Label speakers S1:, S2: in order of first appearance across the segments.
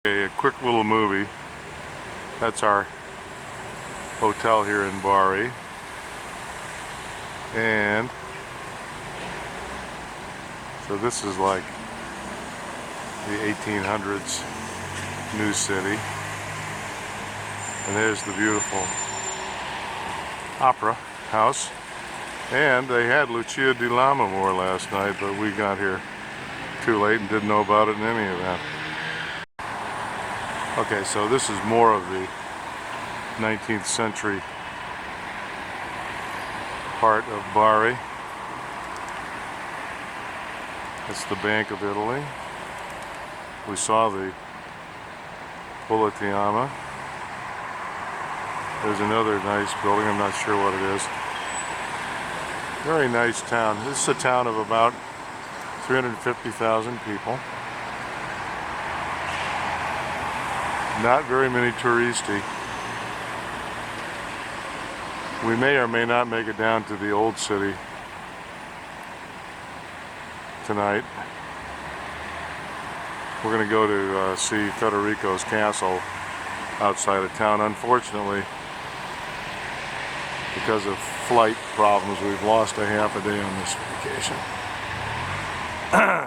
S1: A quick little movie. That's our hotel here in Bari. And so this is like the 1800s new city. And there's the beautiful opera house. And they had Lucia di Lammermoor last night, but we got here too late and didn't know about it in any event. Okay, so this is more of the 19th century part of Bari. It's the Bank of Italy. We saw the Politeama. There's another nice building, I'm not sure what it is. Very nice town. This is a town of about 350,000 people. Not very many touristi. We may or may not make it down to the old city tonight. We're going to go to see Federico's castle outside of town. Unfortunately, because of flight problems, we've lost a half a day on this vacation.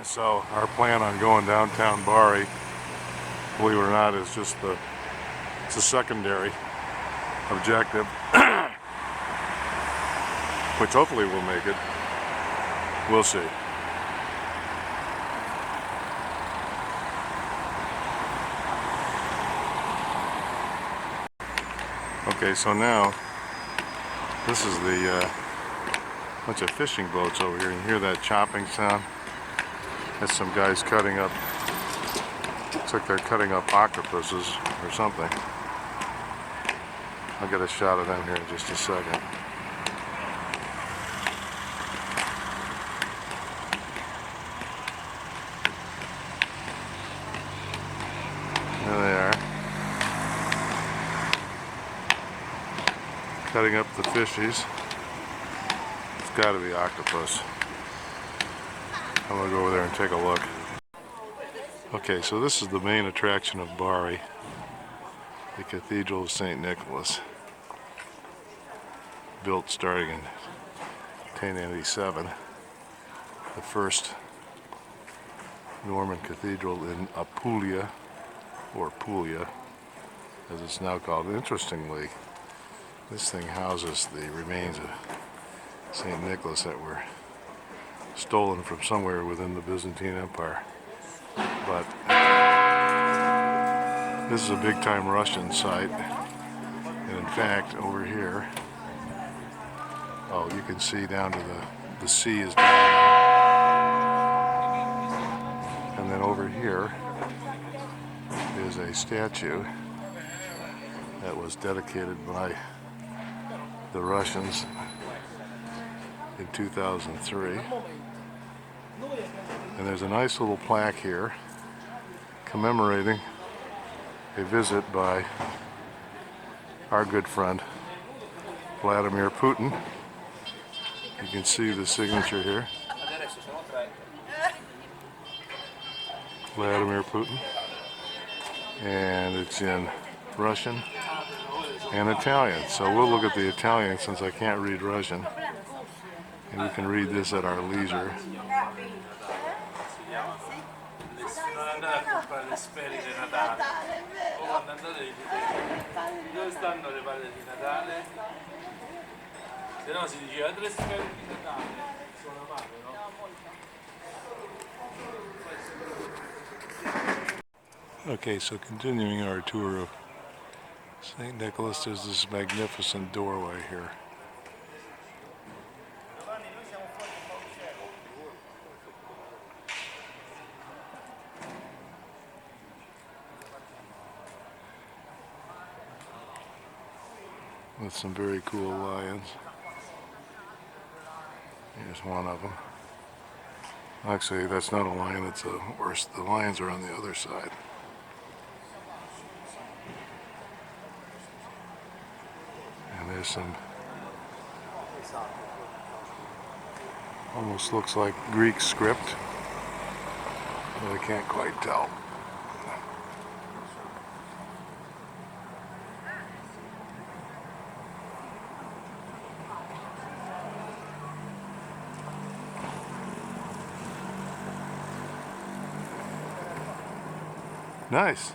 S1: So our plan on going downtown Bari, believe it or not, is just it's a secondary objective, which hopefully we'll make it. We'll see. Okay, so now this is the bunch of fishing boats over here. You hear that chopping sound? That's some guys cutting up. Looks like they're cutting up octopuses or something. I'll get a shot of them here in just a second. There they are. Cutting up the fishies. It's got to be octopus. I'm going to go over there and take a look. Okay, so this is the main attraction of Bari, the Cathedral of St. Nicholas, built starting in 1087, the first Norman cathedral in Apulia, or Puglia, as it's now called. Interestingly, this thing houses the remains of St. Nicholas that were stolen from somewhere within the Byzantine Empire. But this is a big-time Russian site, and in fact, over here, oh, you can see down to the sea is down there. And then over here is a statue that was dedicated by the Russians in 2003. And there's a nice little plaque here commemorating a visit by our good friend Vladimir Putin. You can see the signature here. Vladimir Putin. And it's in Russian and Italian. So we'll look at the Italian since I can't read Russian. And we can read this at our leisure. Okay, so continuing our tour of St. Nicholas, there's this magnificent doorway here. With some very cool lions. Here's one of them. Actually, that's not a lion, it's a horse. The lions are on the other side. And there's some, almost looks like Greek script, but I can't quite tell. Nice.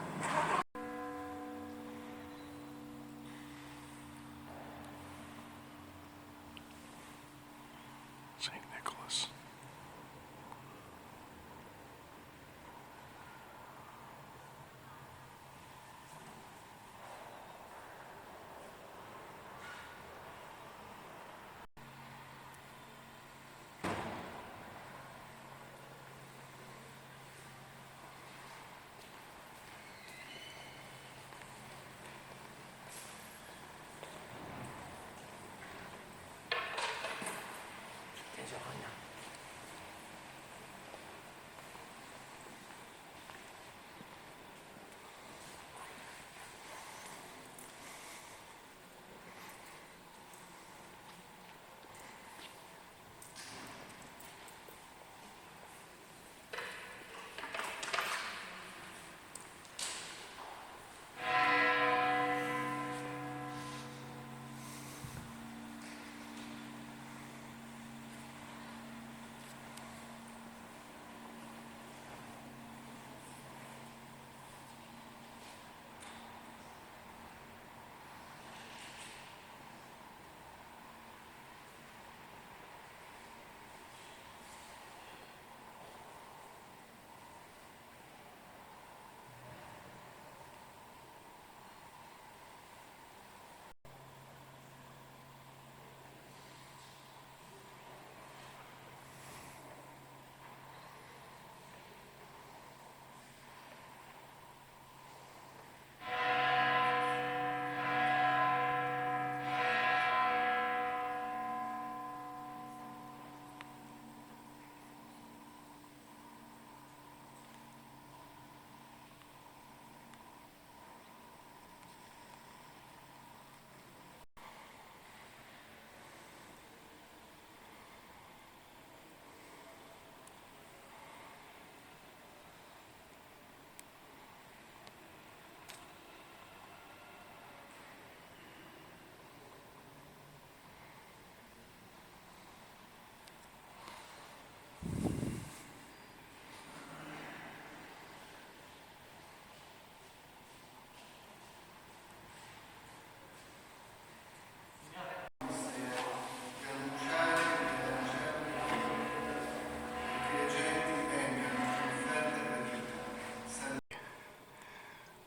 S1: St. Nicholas.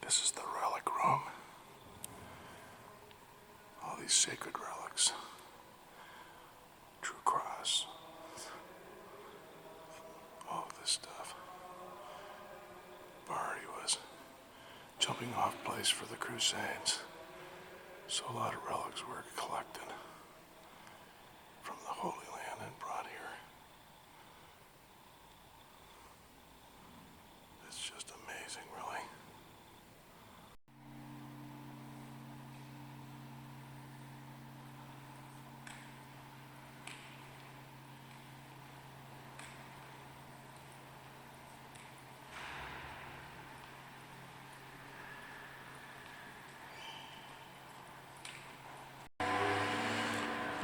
S1: This is the relic room. All these sacred relics. True cross. All of this stuff. Bari was jumping off place for the Crusades. So a lot of relics were collected from the Holy Land and brought here. It's just amazing, really.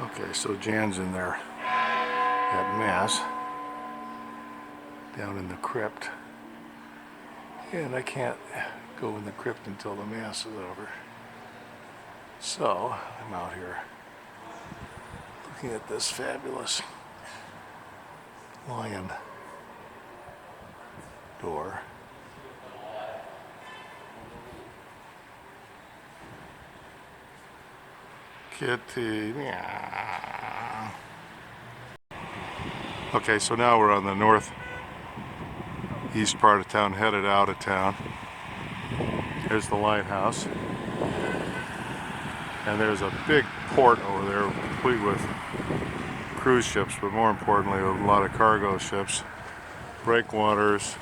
S1: Okay, so Jan's in there at Mass, down in the crypt. And I can't go in the crypt until the Mass is over. So, I'm out here looking at this fabulous lion door. Kitty, meow. Okay, so now we're on the northeast part of town, headed out of town. There's the lighthouse. And there's a big port over there, complete with cruise ships, but more importantly, a lot of cargo ships, breakwaters.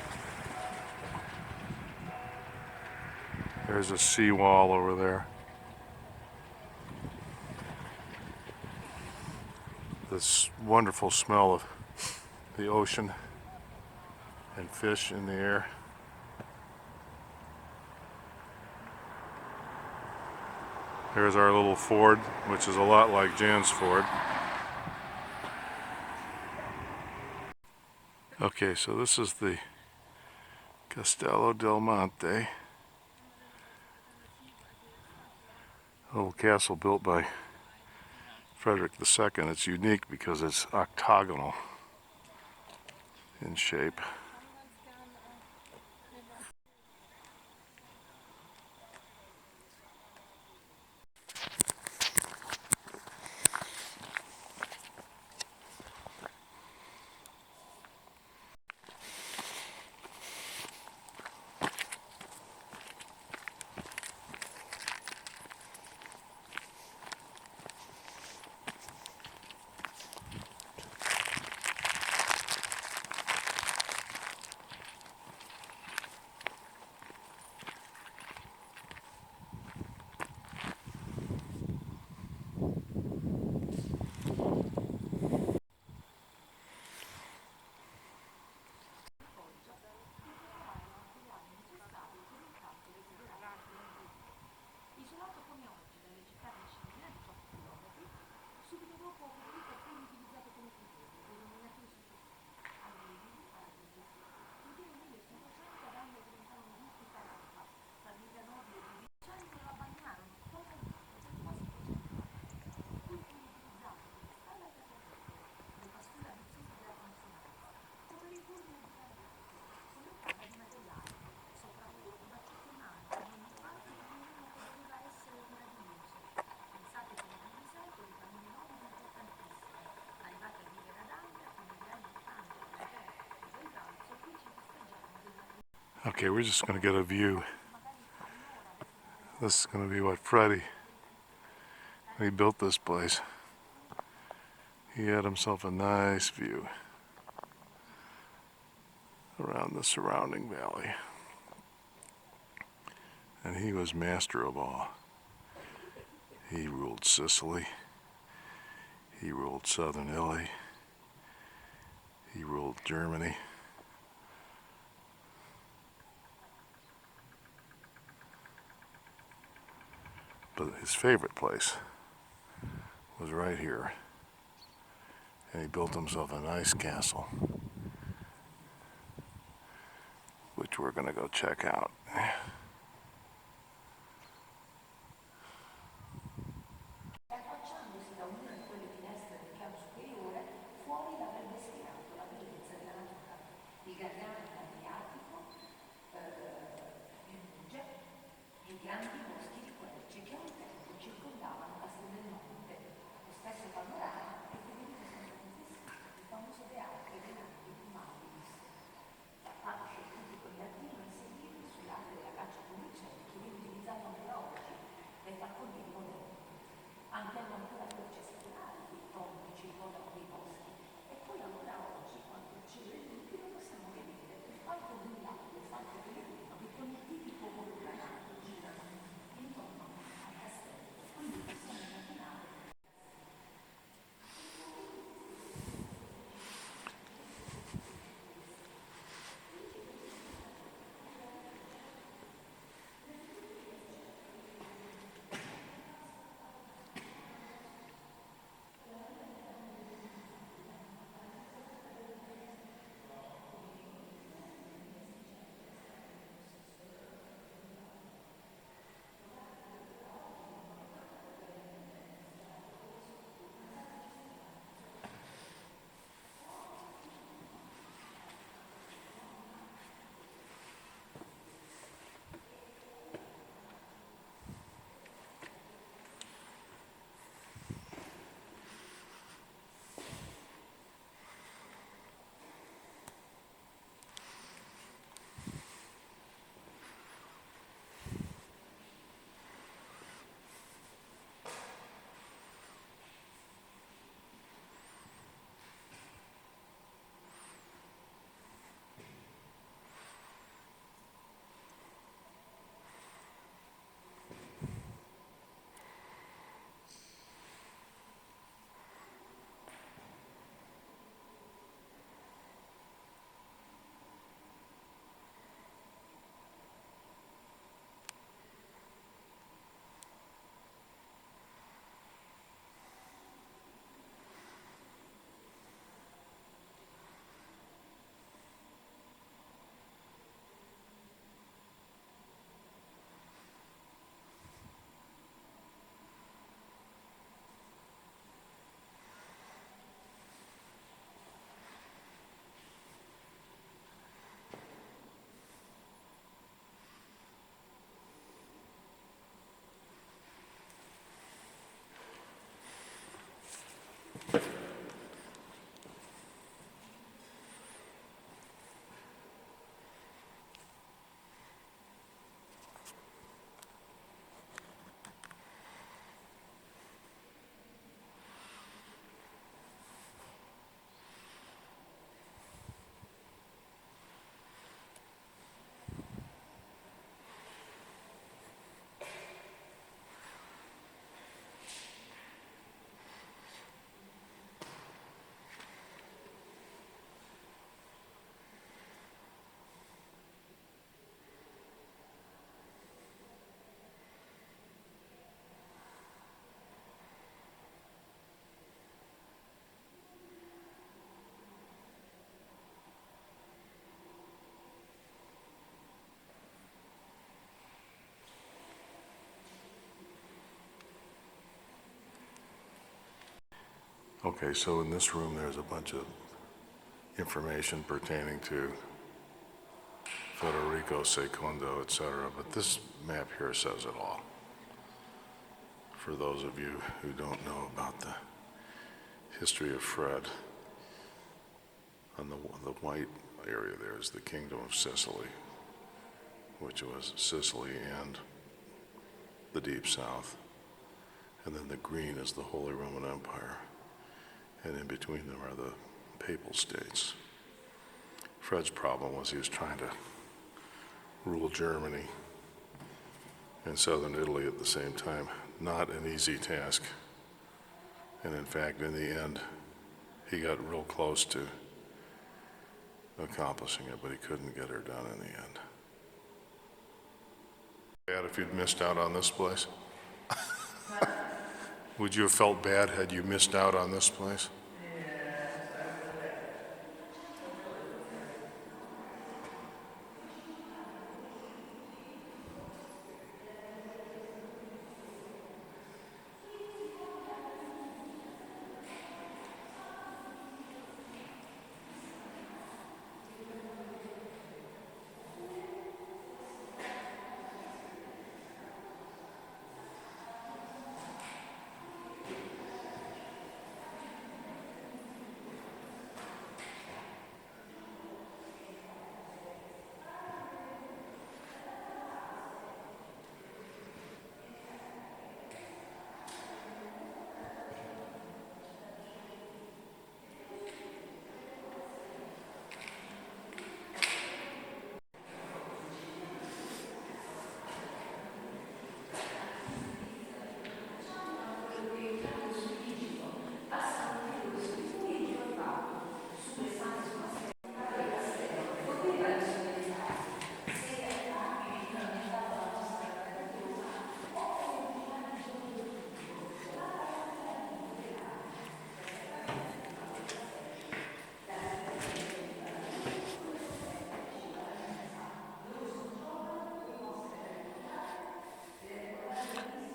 S1: There's a seawall over there. This wonderful smell of the ocean and fish in the air. There's our little ford, which is a lot like Jan's ford. Okay, so this is the Castello del Monte. Old castle built by Frederick II. It's unique because it's octagonal in shape. Okay, we're just going to get a view. This is going to be what Freddie, when he built this place, he had himself a nice view around the surrounding valley. And he was master of all. He ruled Sicily. He ruled southern Italy. He ruled Germany. But his favorite place was right here. And he built himself a nice castle, which we're going to go check out.
S2: I grandi boschi di querce che un tempo circondavano Castel del Monte, lo stesso panorama che vedevi da San Francisco, il famoso teatro dei grandi umani. Ha scelto il giardino inserito sulle aree della caccia con uccelli che viene utilizzato ancora oggi dai falconieri moderni. Anche ancora gocce stradali, i ponti circondano quei boschi. E poi ancora oggi, quando il cielo è limpido, possiamo vedere
S1: Okay, so in this room, there's a bunch of information pertaining to Federico II, etc., but this map here says it all. For those of you who don't know about the history of Fred, on the white area there is the Kingdom of Sicily, which was Sicily and the Deep South. And then the green is the Holy Roman Empire. And in between them are the Papal States. Fred's problem was he was trying to rule Germany and southern Italy at the same time. Not an easy task. And in fact, in the end, he got real close to accomplishing it, but he couldn't get her done in the end. Bad if you'd missed out on this place? Would you have felt bad had you missed out on this place?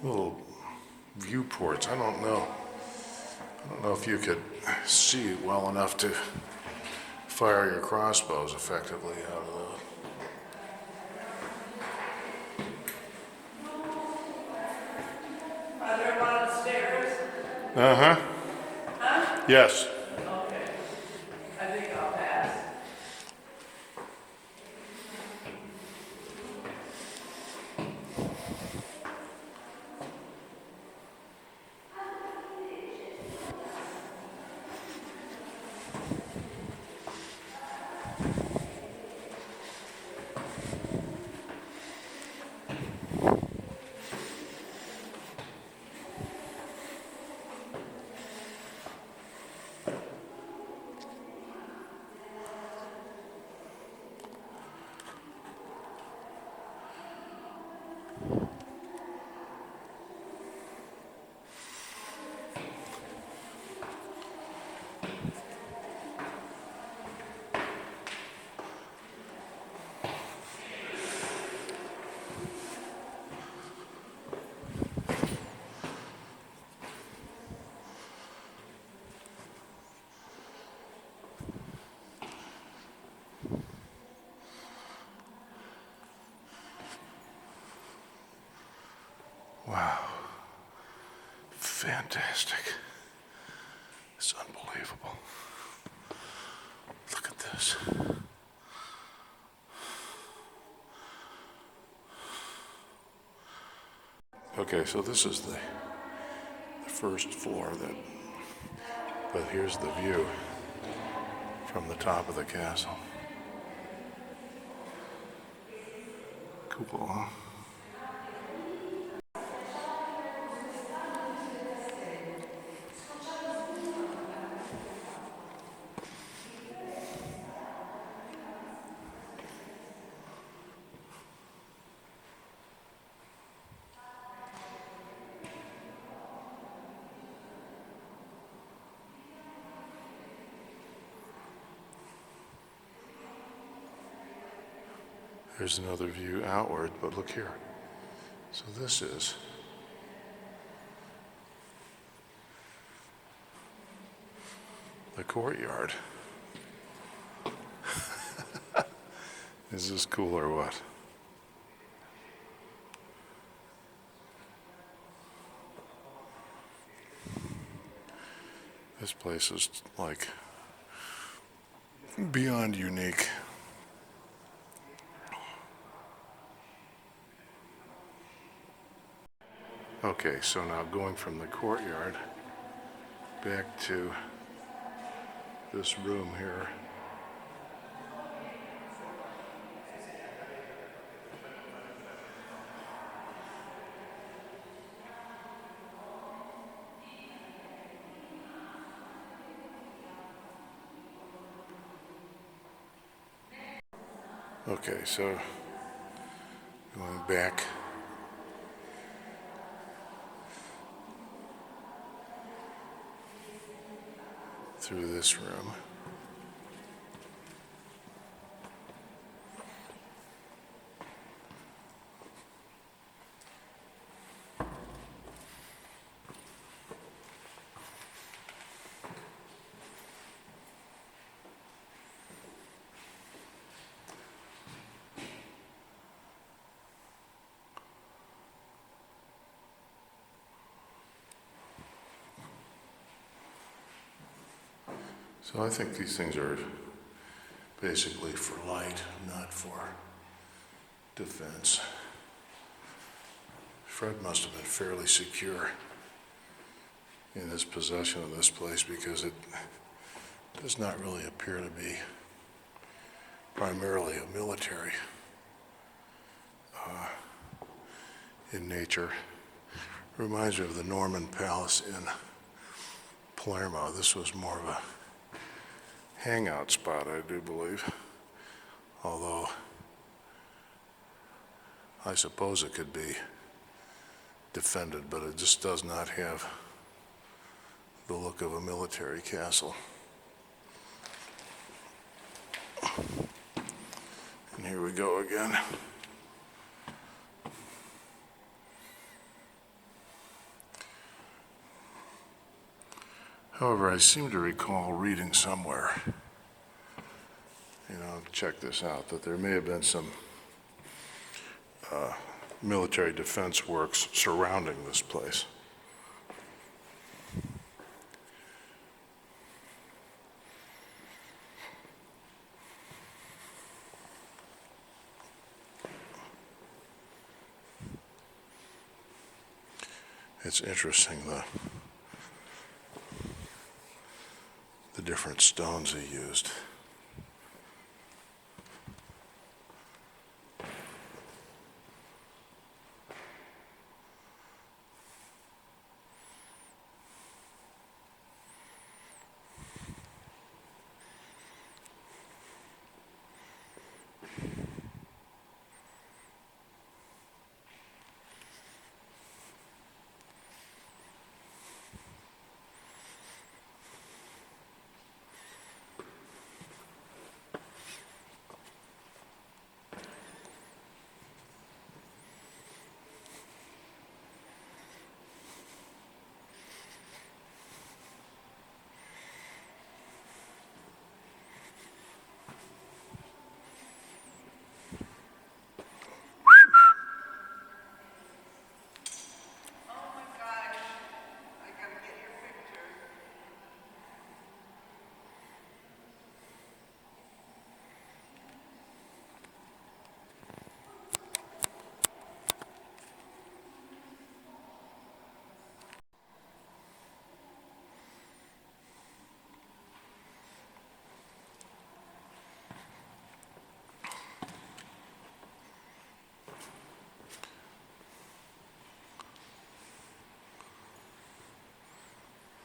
S1: Little viewports. I don't know if you could see well enough to fire your crossbows effectively out of those.
S3: Are there a lot of stairs?
S1: Uh-huh.
S3: Huh?
S1: Yes.
S3: Okay. I think I'll pass.
S1: Wow. Fantastic. It's unbelievable. Look at this. Okay, so this is the first floor but here's the view from the top of the castle. Cool, huh? There's another view outward, but look here. So this is the courtyard. Is this cool or what? This place is like beyond unique. Okay, so now going from the courtyard back to this room here. Okay, so going back through this room. So I think these things are basically for light, not for defense. Fred must have been fairly secure in his possession of this place because it does not really appear to be primarily a military in nature. Reminds me of the Norman Palace in Palermo. This was more of a hangout spot, I do believe. Although I suppose it could be defended, but it just does not have the look of a military castle. And here we go again. However, I seem to recall reading somewhere, check this out, that there may have been some military defense works surrounding this place. It's interesting, the different stones he used.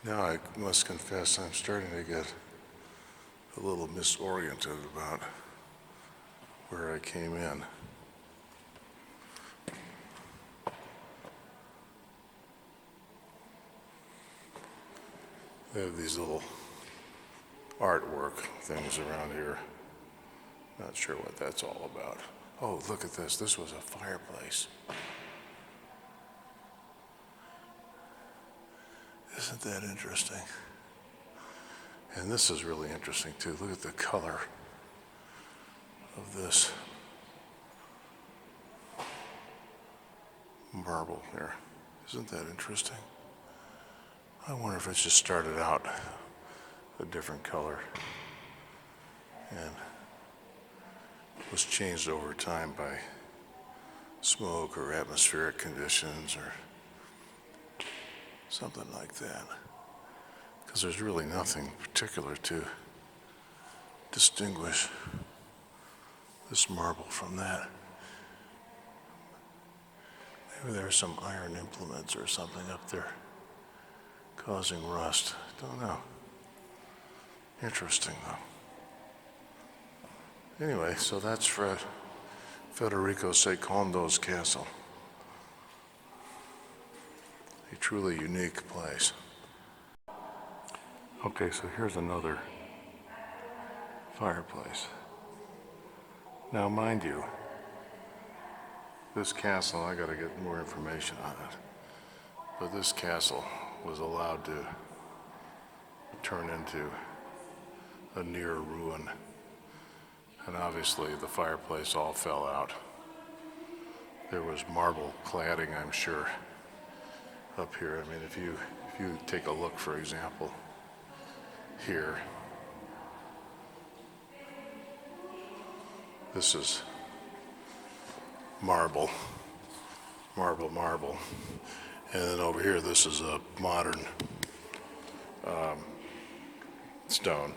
S1: Now I must confess I'm starting to get a little misoriented about where I came in. They have these little artwork things around here. Not sure what that's all about. Oh, look at this. This was a fireplace. Isn't that interesting? And this is really interesting too. Look at the color of this marble here. Isn't that interesting? I wonder if it just started out a different color and was changed over time by smoke or atmospheric conditions or something like that. Because there's really nothing particular to distinguish this marble from that. Maybe there's some iron implements or something up there causing rust. Don't know. Interesting though. Anyway, so that's Federico Secondo's castle. A truly unique place. Okay, so here's another fireplace. Now, mind you, this castle, I gotta get more information on it, but this castle was allowed to turn into a near ruin. And obviously the fireplace all fell out. There was marble cladding, I'm sure, up here. I mean, if you take a look, for example, here, this is marble, marble. And then over here, this is a modern stone.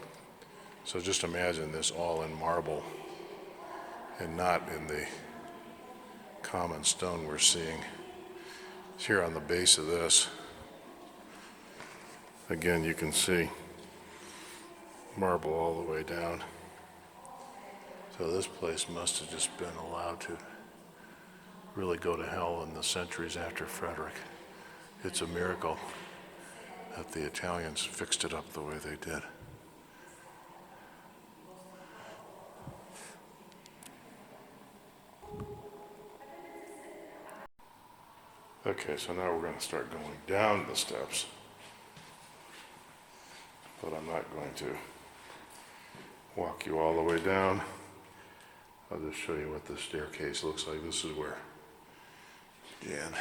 S1: So just imagine this all in marble and not in the common stone we're seeing. Here on the base of this, again, you can see marble all the way down. So this place must have just been allowed to really go to hell in the centuries after Frederick. It's a miracle that the Italians fixed it up the way they did. Okay, so now we're going to start going down the steps, but I'm not going to walk you all the way down. I'll just show you what the staircase looks like. This is where Jan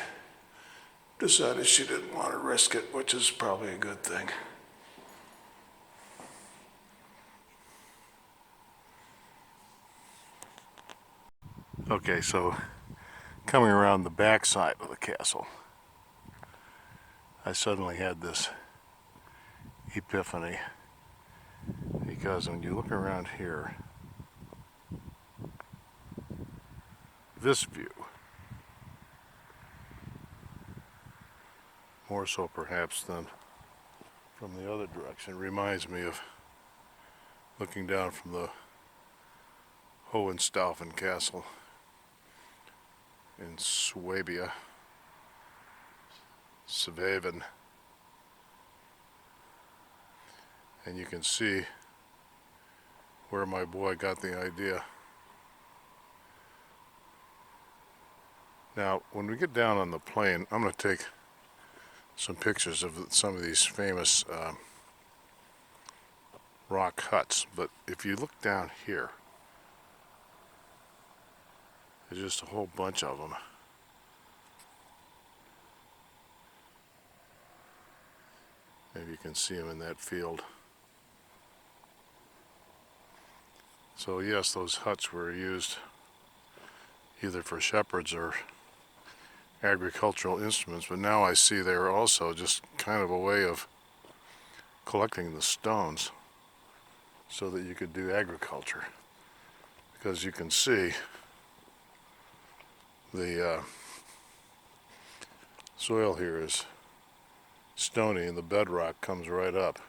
S1: decided she didn't want to risk it, which is probably a good thing. Okay, so coming around the back side of the castle, I suddenly had this epiphany, because when you look around here, this view, more so perhaps than from the other direction, reminds me of looking down from the Hohenstaufen Castle in Swabia, Sveven, and you can see where my boy got the idea. Now, when we get down on the plain, I'm going to take some pictures of some of these famous rock huts, but if you look down here, there's just a whole bunch of them. Maybe you can see them in that field. So yes, those huts were used either for shepherds or agricultural instruments, but now I see they're also just kind of a way of collecting the stones so that you could do agriculture. Because you can see the soil here is stony and the bedrock comes right up.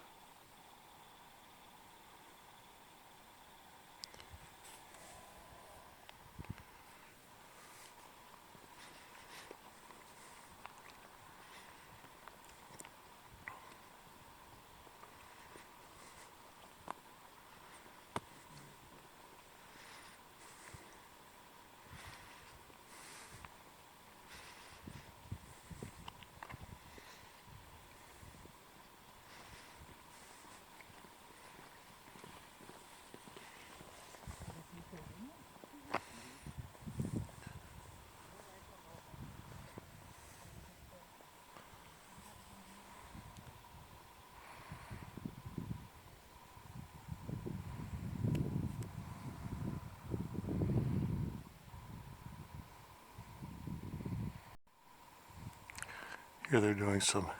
S1: Here they're doing some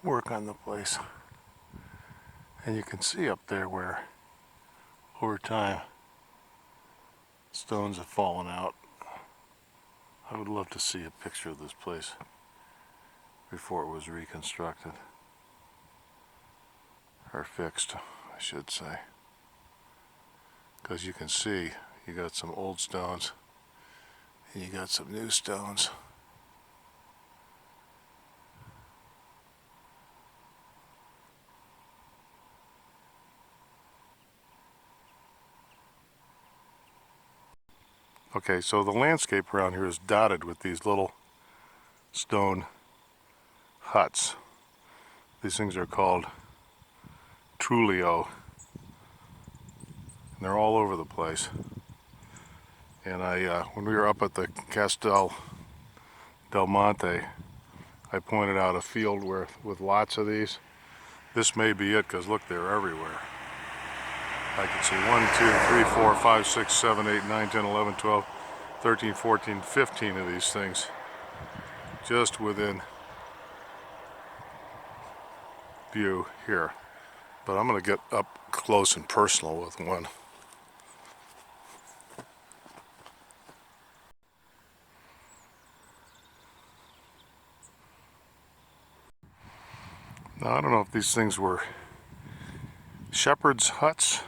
S1: work on the place. And you can see up there where over time stones have fallen out. I would love to see a picture of this place before it was reconstructed. Or fixed, I should say. Because you can see you got some old stones and you got some new stones. Okay, so the landscape around here is dotted with these little stone huts. These things are called trulio, and they're all over the place. And when we were up at the Castel del Monte, I pointed out a field with lots of these. This may be it, because look, they're everywhere. I can see 1, 2, 3, 4, 5, 6, 7, 8, 9, 10, 11, 12, 13, 14, 15 of these things just within view here. But I'm going to get up close and personal with one. Now, I don't know if these things were shepherds' huts,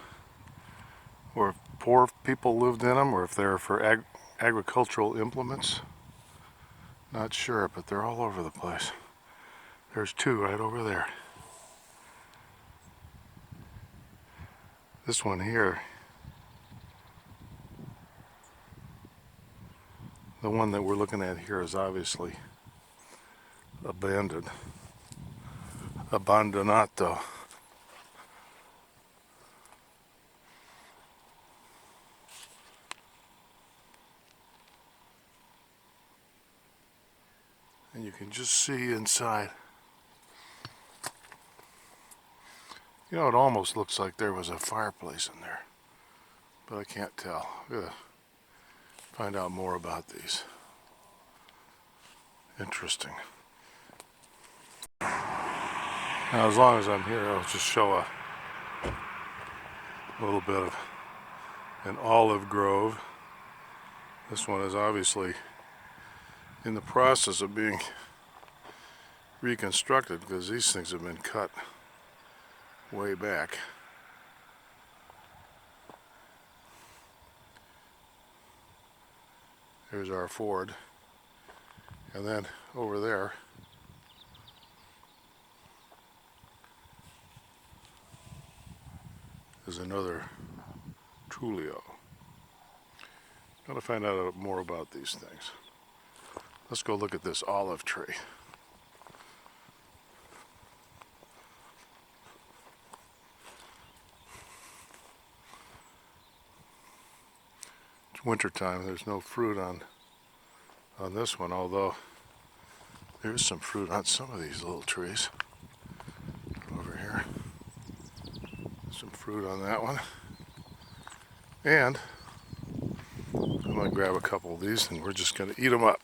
S1: or if poor people lived in them, or if they're for agricultural implements. Not sure, but they're all over the place. There's two right over there. This one here, the one that we're looking at here, is obviously abandoned. Abbandonato. And you can just see inside. You know, it almost looks like there was a fireplace in there, but I can't tell. I'm gonna find out more about these. Interesting. Now, as long as I'm here, I'll just show a little bit of an olive grove. This one is obviously in the process of being reconstructed, because these things have been cut way back. There's our ford. And then over there is another trulio. Gotta find out more about these things. Let's go look at this olive tree. It's winter time. There's no fruit on this one, although there's some fruit on some of these little trees. Over here. Some fruit on that one. And I'm going to grab a couple of these and we're just going to eat them up.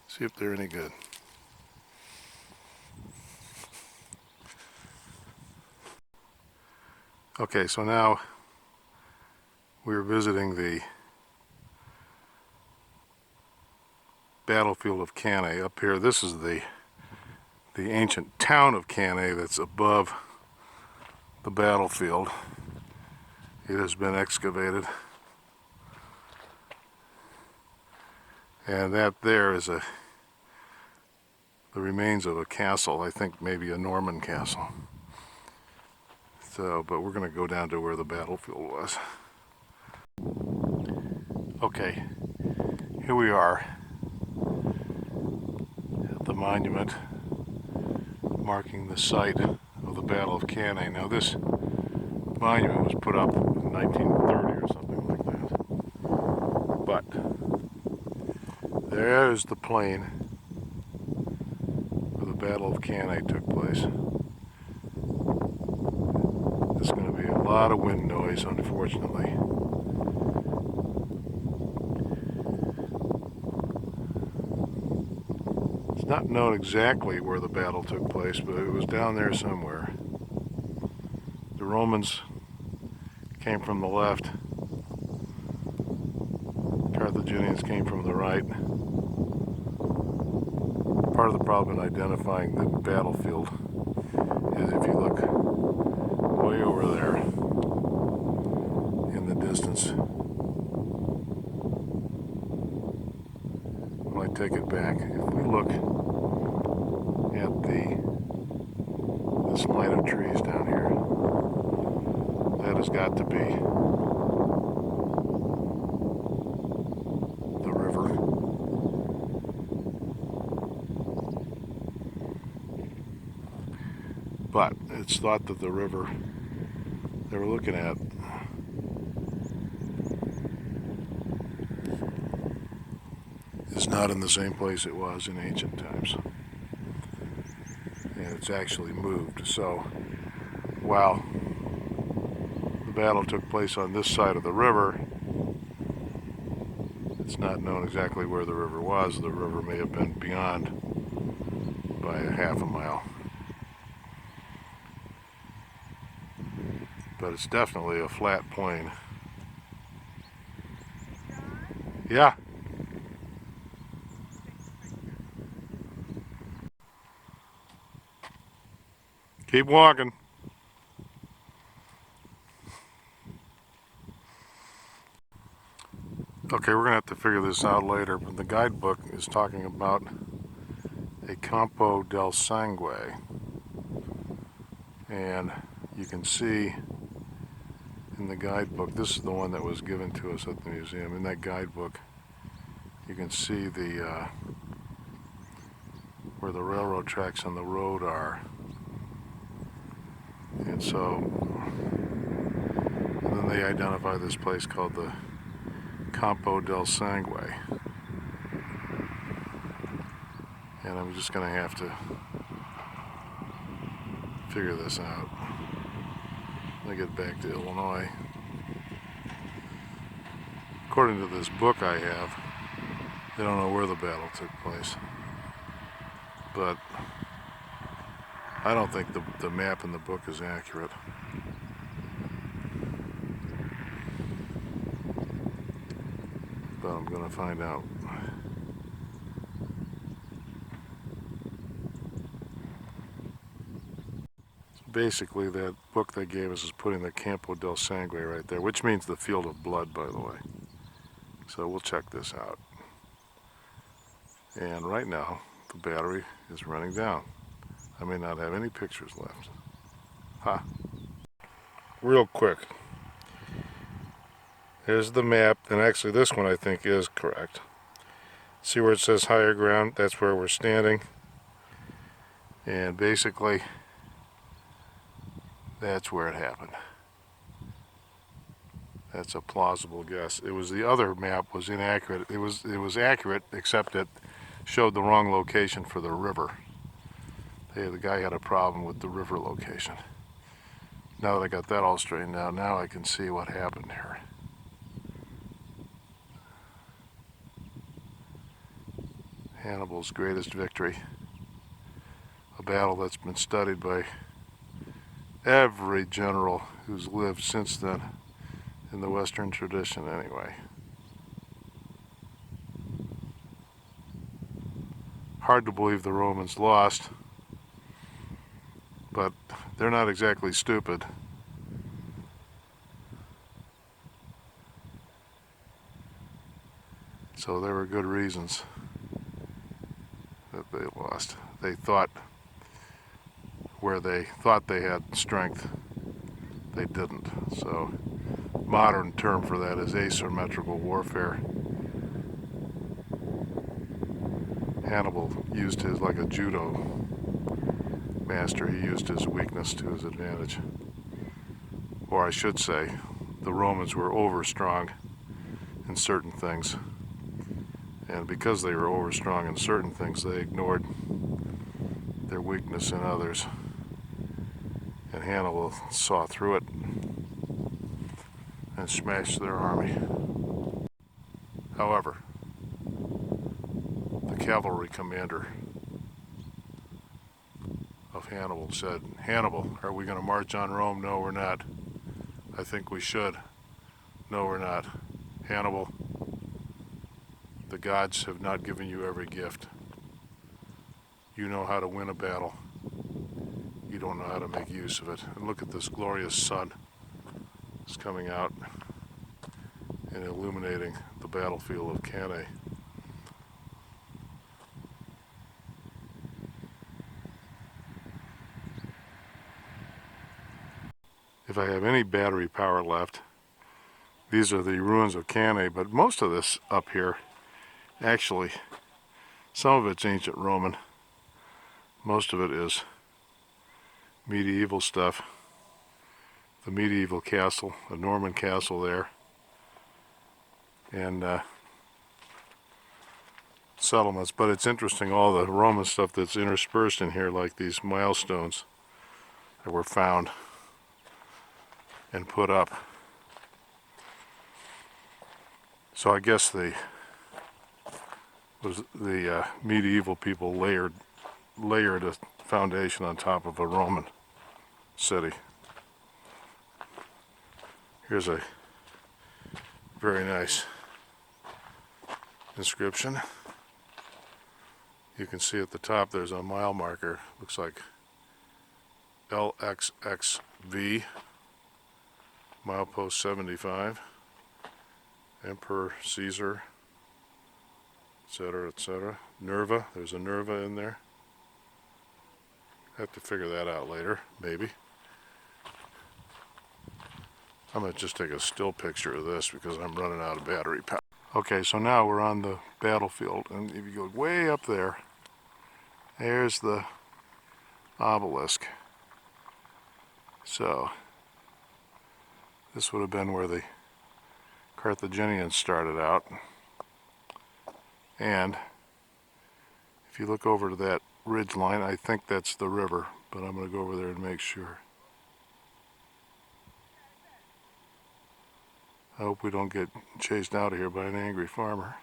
S1: See if they're any good. Okay, so now we're visiting the battlefield of Cannae. Up here, this is the ancient town of Cannae that's above the battlefield. It has been excavated. And that there is the remains of a castle, I think maybe a Norman castle. So, but we're going to go down to where the battlefield was. Okay, here we are at the monument marking the site of the Battle of Cannae. Now this monument was put up in 1930 or something like that. But there's the plain where the Battle of Cannae took place. There's going to be a lot of wind noise, unfortunately. not known exactly where the battle took place, but it was down there somewhere. The Romans came from the left. Carthaginians came from the right. Part of the problem in identifying the battlefield is if you look way over there in the distance. Well, I take it back. If we look at this line of trees down here, that has got to be the river. But it's thought that the river they were looking at is not in the same place it was in ancient times. And it's actually moved. So while the battle took place on this side of the river, it's not known exactly where the river was. The river may have been beyond by a half a mile. But it's definitely a flat plain. Yeah. Keep walking. Okay, we're gonna have to figure this out later, but the guidebook is talking about a Campo del Sangue. And you can see in the guidebook, this is the one that was given to us at the museum. In that guidebook, you can see the where the railroad tracks on the road are. And so, and then they identify this place called the Campo del Sangue. And I'm just going to have to figure this out when I get back to Illinois. According to this book I have, they don't know where the battle took place. But I don't think the map in the book is accurate. But I'm going to find out. Basically, that book they gave us is putting the Campo del Sangue right there, which means the field of blood, by the way. So we'll check this out. And right now, the battery is running down. I may not have any pictures left. Ha! Real quick. Here's the map, and actually this one I think is correct. See where it says higher ground? That's where we're standing. And basically, that's where it happened. That's a plausible guess. It was the other map was inaccurate. It was accurate, except it showed the wrong location for the river. Hey, the guy had a problem with the river location. Now that I got that all straightened out, now I can see what happened here. Hannibal's greatest victory. A battle that's been studied by every general who's lived since then, in the Western tradition anyway. Hard to believe the Romans lost, but they're not exactly stupid. So there were good reasons that they lost. They thought where they thought they had strength, they didn't. So modern term for that is asymmetrical warfare. Hannibal used his, like a judo master, he used his weakness to his advantage. Or I should say, the Romans were overstrong in certain things. And because they were overstrong in certain things, they ignored their weakness in others. And Hannibal saw through it and smashed their army. However, the cavalry commander of Hannibal said, "Hannibal, are we going to march on Rome? No, we're not. I think we should. No, we're not. Hannibal, the gods have not given you every gift. You know how to win a battle. You don't know how to make use of it." And look at this glorious sun. It's coming out and illuminating the battlefield of Cannae. If I have any battery power left, these are the ruins of Cannae, but most of this up here, actually, some of it's ancient Roman. Most of it is medieval stuff. The medieval castle, a Norman castle there, and settlements. But it's interesting, all the Roman stuff that's interspersed in here, like these milestones that were found and put up. So I guess the medieval people layered a foundation on top of a Roman city. Here's a very nice inscription. You can see at the top there's a mile marker. Looks like LXXV, milepost 75, Emperor Caesar, etc., etc. Nerva, there's a Nerva in there. Have to figure that out later, maybe. I'm going to just take a still picture of this because I'm running out of battery power. Okay, so now we're on the battlefield, and if you go way up there, there's the obelisk. So this would have been where the Carthaginians started out. And if you look over to that ridge line, I think that's the river, but I'm going to go over there and make sure. I hope we don't get chased out of here by an angry farmer.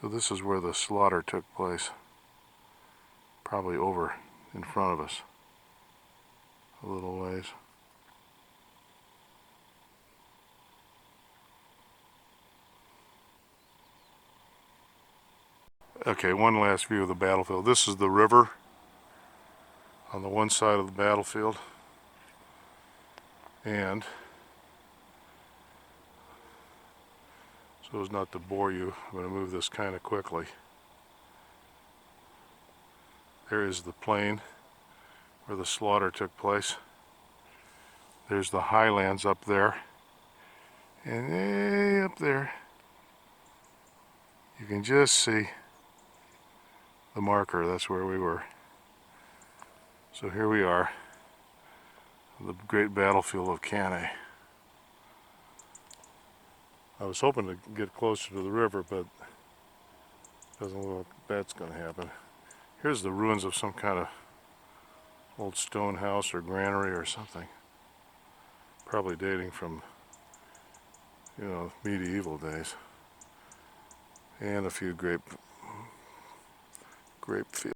S1: So this is where the slaughter took place. Probably over in front of us a little ways. Okay, one last view of the battlefield. This is the river on the one side of the battlefield, and so as not to bore you, I'm going to move this kind of quickly. There is the plain where the slaughter took place. There's the highlands up there, and way up there you can just see the marker. That's where we were. So here we are, the great battlefield of Cannae. I was hoping to get closer to the river, but doesn't look like that's going to happen. Here's the ruins of some kind of old stone house or granary or something. Probably dating from, medieval days. And a few grape fields.